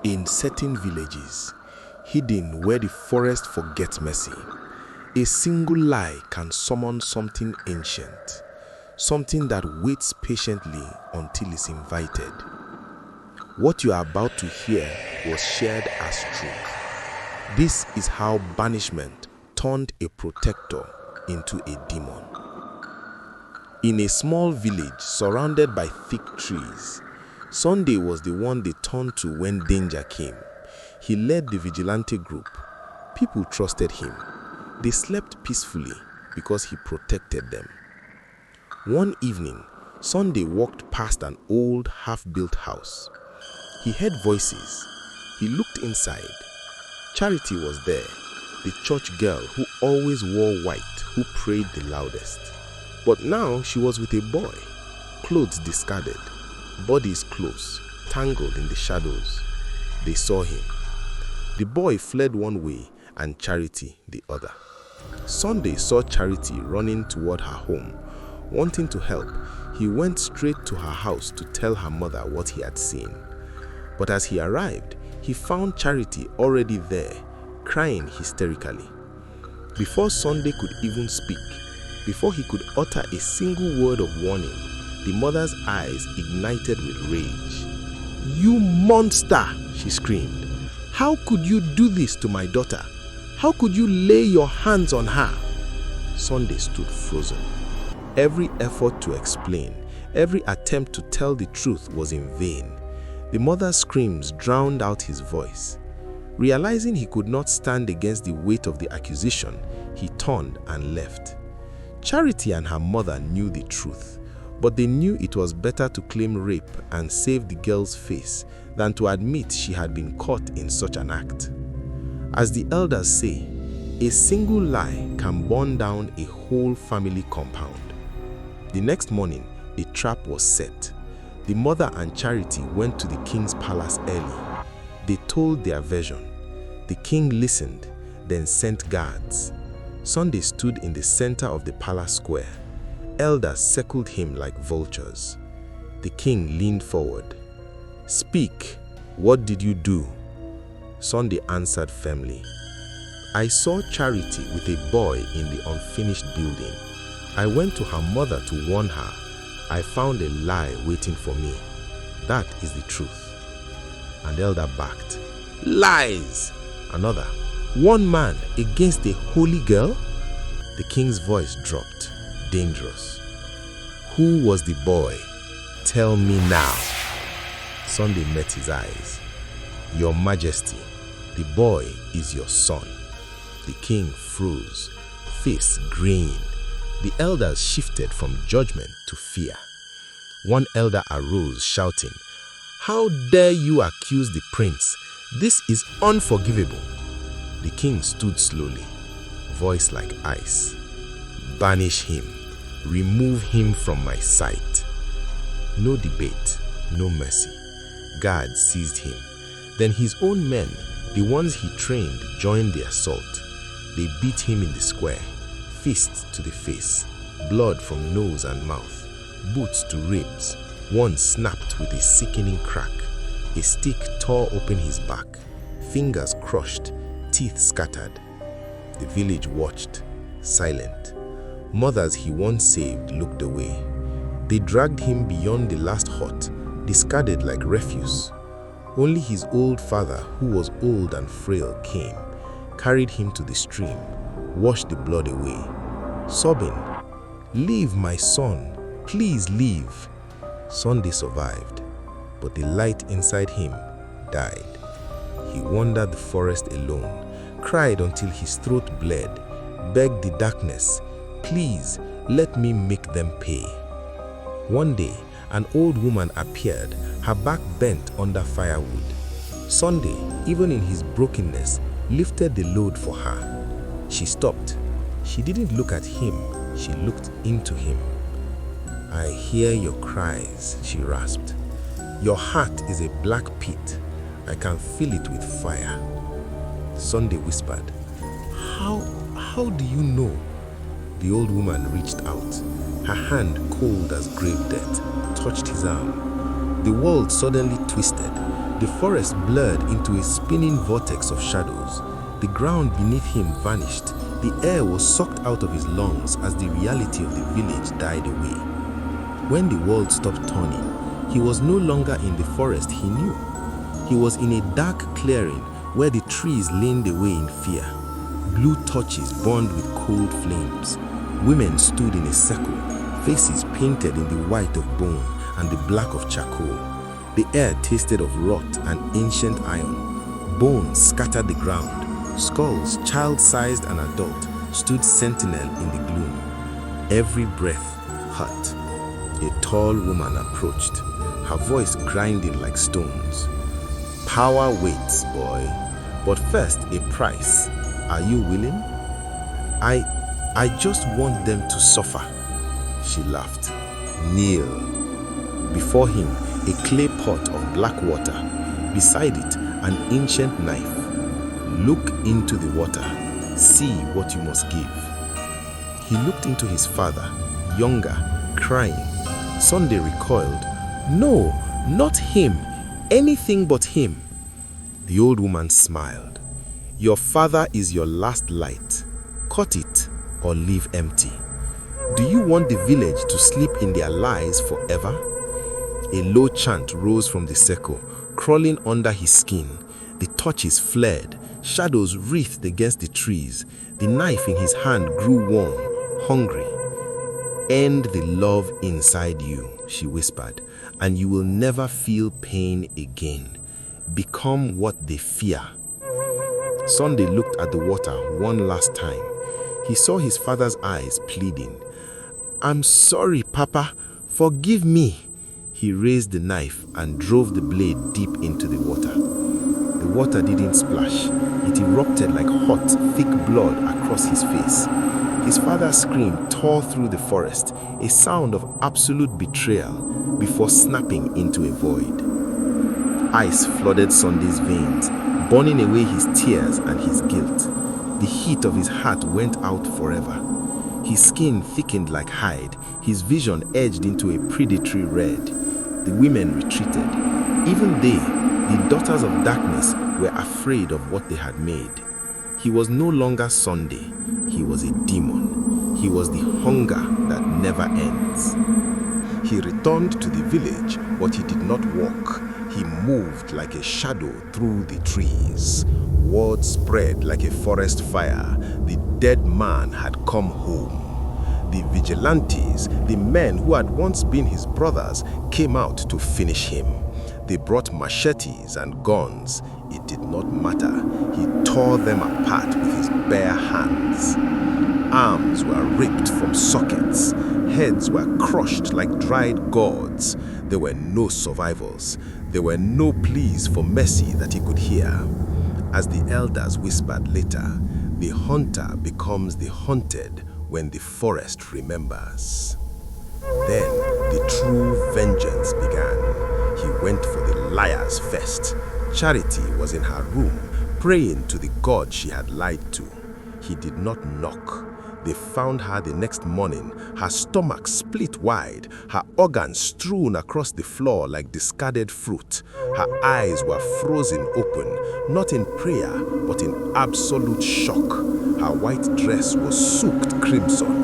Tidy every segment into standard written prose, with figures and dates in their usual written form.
In certain villages, hidden where the forest forgets mercy, a single lie can summon something ancient, something that waits patiently until it's invited. What you are about to hear was shared as truth. This is how banishment turned a protector into a demon. In a small village surrounded by thick trees, Sunday was the one they turned to when danger came. He led the vigilante group. People trusted him. They slept peacefully because he protected them. One evening, Sunday walked past an old half-built house. He heard voices. He looked inside. Charity was there, the church girl who always wore white, who prayed the loudest. But now she was with a boy, clothes discarded, bodies close, tangled in the shadows. They saw him. The boy fled one way and Charity the other. Sunday saw Charity running toward her home. Wanting to help, he went straight to her house to tell her mother what he had seen. But as he arrived, he found Charity already there, crying hysterically. Before Sunday could even speak, before he could utter a single word of warning, the mother's eyes ignited with rage. "You monster!" she screamed. "How could you do this to my daughter? How could you lay your hands on her?" Sunday stood frozen. Every effort to explain, every attempt to tell the truth was in vain. The mother's screams drowned out his voice. Realizing he could not stand against the weight of the accusation, he turned and left. Charity and her mother knew the truth, but they knew it was better to claim rape and save the girl's face than to admit she had been caught in such an act. As the elders say, a single lie can burn down a whole family compound. The next morning, a trap was set. The mother and Charity went to the king's palace early. They told their version. The king listened, then sent guards. Sunday stood in the center of the palace square. Elders circled him like vultures. The king leaned forward. "Speak, what did you do?" Sunday answered firmly. "I saw Charity with a boy in the unfinished building. I went to her mother to warn her. I found a lie waiting for me. That is the truth." An elder backed. "Lies!" Another. "One man against a holy girl?" The king's voice dropped. Dangerous. "Who was the boy? Tell me now." Sunday met his eyes. "Your Majesty, the boy is your son." The king froze, face graying. The elders shifted from judgment to fear. One elder arose, shouting, "How dare you accuse the prince? This is unforgivable." The king stood slowly, voice like ice. "Banish him. Remove him from my sight." No debate, no mercy. Guards seized him. Then his own men, the ones he trained, joined the assault. They beat him in the square, fists to the face, blood from nose and mouth, boots to ribs. One snapped with a sickening crack. A stick tore open his back, fingers crushed, teeth scattered. The village watched, silent. Mothers he once saved looked away. They dragged him beyond the last hut, discarded like refuse. Only his old father, who was old and frail, came, carried him to the stream, washed the blood away, sobbing, "Leave, my son, please leave." Sunday survived, but the light inside him died. He wandered the forest alone, cried until his throat bled, begged the darkness, "Please, let me make them pay." One day, an old woman appeared, her back bent under firewood. Sunday, even in his brokenness, lifted the load for her. She stopped. She didn't look at him, she looked into him. "I hear your cries," she rasped. "Your heart is a black pit. I can fill it with fire." Sunday whispered, How do you know?" The old woman reached out. Her hand, cold as grave death, touched his arm. The world suddenly twisted. The forest blurred into a spinning vortex of shadows. The ground beneath him vanished. The air was sucked out of his lungs as the reality of the village died away. When the world stopped turning, he was no longer in the forest he knew. He was in a dark clearing where the trees leaned away in fear. Blue torches burned with cold flames. Women stood in a circle, faces painted in the white of bone and the black of charcoal. The air tasted of rot and ancient iron. Bones scattered the ground. Skulls, child-sized and adult, stood sentinel in the gloom. Every breath hurt. A tall woman approached, her voice grinding like stones. Power waits, boy, but first a price. Are you willing? I just want them to suffer. She laughed. Kneel. Before him, a clay pot of black water. Beside it, an ancient knife. Look into the water. See what you must give. He looked into his father, younger, crying. Sunday recoiled. No, not him. Anything but him. The old woman smiled. Your father is your last light. Cut it or leave empty. Do you want the village to sleep in their lies forever? A low chant rose from the circle, crawling under his skin. The torches flared, shadows wreathed against the trees. The knife in his hand grew warm, hungry. End the love inside you, she whispered, and you will never feel pain again. Become what they fear. Sunday looked at the water one last time. He saw his father's eyes pleading. I'm sorry, Papa. Forgive me. He raised the knife and drove the blade deep into the water. The water didn't splash. It erupted like hot, thick blood across his face. His father's scream tore through the forest, a sound of absolute betrayal before snapping into a void. Ice flooded Sunday's veins, burning away his tears and his guilt. The heat of his heart went out forever. His skin thickened like hide, his vision edged into a predatory red. The women retreated. Even they, the daughters of darkness, were afraid of what they had made. He was no longer Sunday. He was a demon. He was the hunger that never ends. He returned to the village, but he did not walk. He moved like a shadow through the trees. Word spread like a forest fire. The dead man had come home. The vigilantes, the men who had once been his brothers, came out to finish him. They brought machetes and guns. It did not matter. He tore them apart with his bare hands. Arms were ripped from sockets. Heads were crushed like dried gourds. There were no survivals. There were no pleas for mercy that he could hear. As the elders whispered later, the hunter becomes the hunted when the forest remembers. Then the true vengeance began. He went for the liars first. Charity was in her room, praying to the God she had lied to. He did not knock. They found her the next morning, her stomach split wide, her organs strewn across the floor like discarded fruit. Her eyes were frozen open, not in prayer, but in absolute shock. Her white dress was soaked crimson.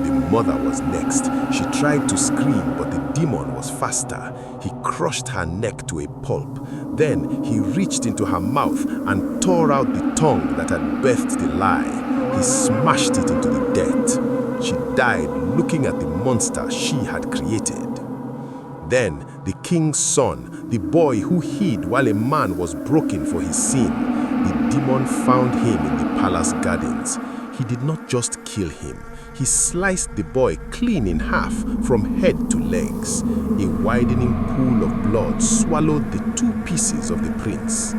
The mother was next. She tried to scream, but the demon was faster. He crushed her neck to a pulp. Then he reached into her mouth and tore out the tongue that had birthed the lie. He smashed it into the dirt. She died looking at the monster she had created. Then the king's son, the boy who hid while a man was broken for his sin, the demon found him in the palace gardens. He did not just kill him. He sliced the boy clean in half from head to legs. A widening pool of blood swallowed the 2 pieces of the prince.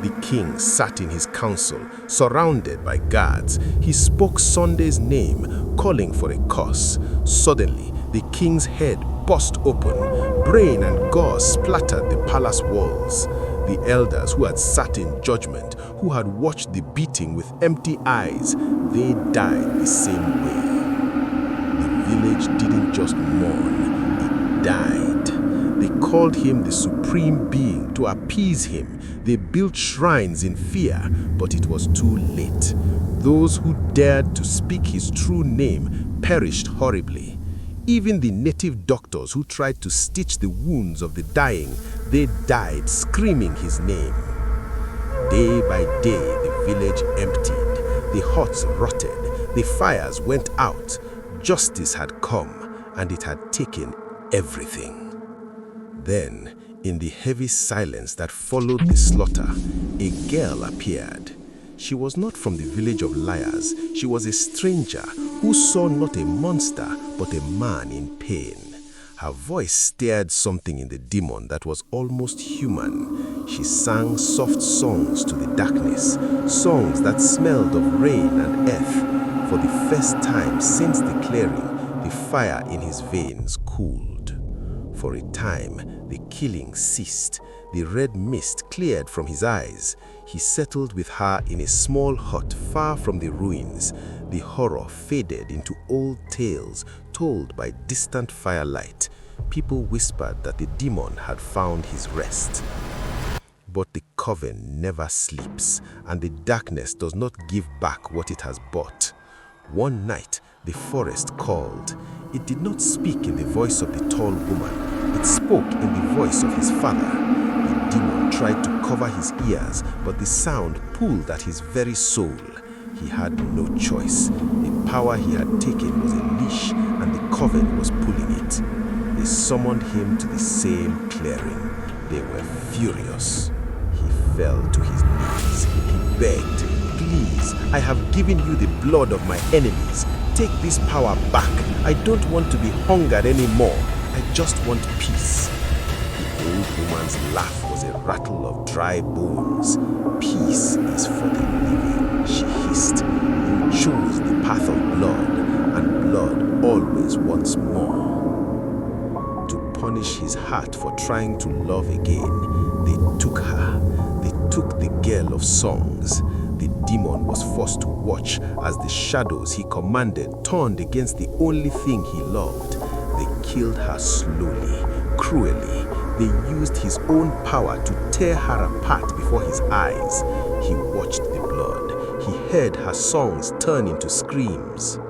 The king sat in his council, surrounded by guards. He spoke Sunday's name, calling for a curse. Suddenly, the king's head burst open. Brain and gore splattered the palace walls. The elders who had sat in judgment, who had watched the beating with empty eyes, they died the same way. The village didn't just mourn, it died. The called him the supreme being to appease him. They built shrines in fear, but it was too late. Those who dared to speak his true name perished horribly. Even the native doctors who tried to stitch the wounds of the dying, they died screaming his name. Day by day, the village emptied. The huts rotted. The fires went out. Justice had come, and it had taken everything. Then, in the heavy silence that followed the slaughter, a girl appeared. She was not from the village of liars. She was a stranger who saw not a monster, but a man in pain. Her voice stirred something in the demon that was almost human. She sang soft songs to the darkness, songs that smelled of rain and earth. For the first time since the clearing, the fire in his veins cooled. For a time, the killing ceased. The red mist cleared from his eyes. He settled with her in a small hut far from the ruins. The horror faded into old tales told by distant firelight. People whispered that the demon had found his rest. But the coven never sleeps, and the darkness does not give back what it has bought. One night, the forest called. It did not speak in the voice of the tall woman. It spoke in the voice of his father. The demon tried to cover his ears, but the sound pulled at his very soul. He had no choice. The power he had taken was a leash, and the coven was pulling it. They summoned him to the same clearing. They were furious. He fell to his knees. He begged, "Please, I have given you the blood of my enemies. Take this power back. I don't want to be hungered anymore. I just want peace." The old woman's laugh was a rattle of dry bones. "Peace is for the living," she hissed. "You chose the path of blood, and blood always wants more." To punish his heart for trying to love again, they took her. They took the girl of songs. The demon was forced to watch as the shadows he commanded turned against the only thing he loved. They killed her slowly, cruelly. They used his own power to tear her apart before his eyes. He watched the blood. He heard her songs turn into screams.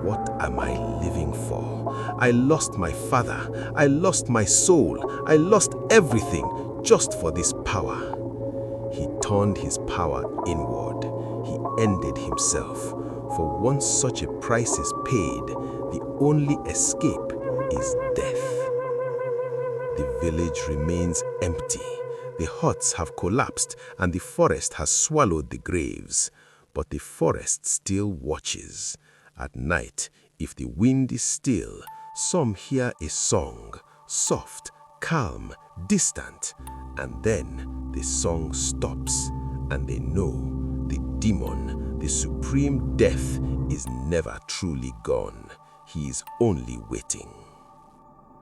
What am I living for? I lost my father. I lost my soul. I lost everything just for this power. He turned his power inward. He ended himself. For once such a price is paid, the only escape is death. The village remains empty. The huts have collapsed and the forest has swallowed the graves. But the forest still watches. At night, if the wind is still, some hear a song, soft, calm, distant, and then the song stops, and they know the demon, the supreme death, is never truly gone. He is only waiting.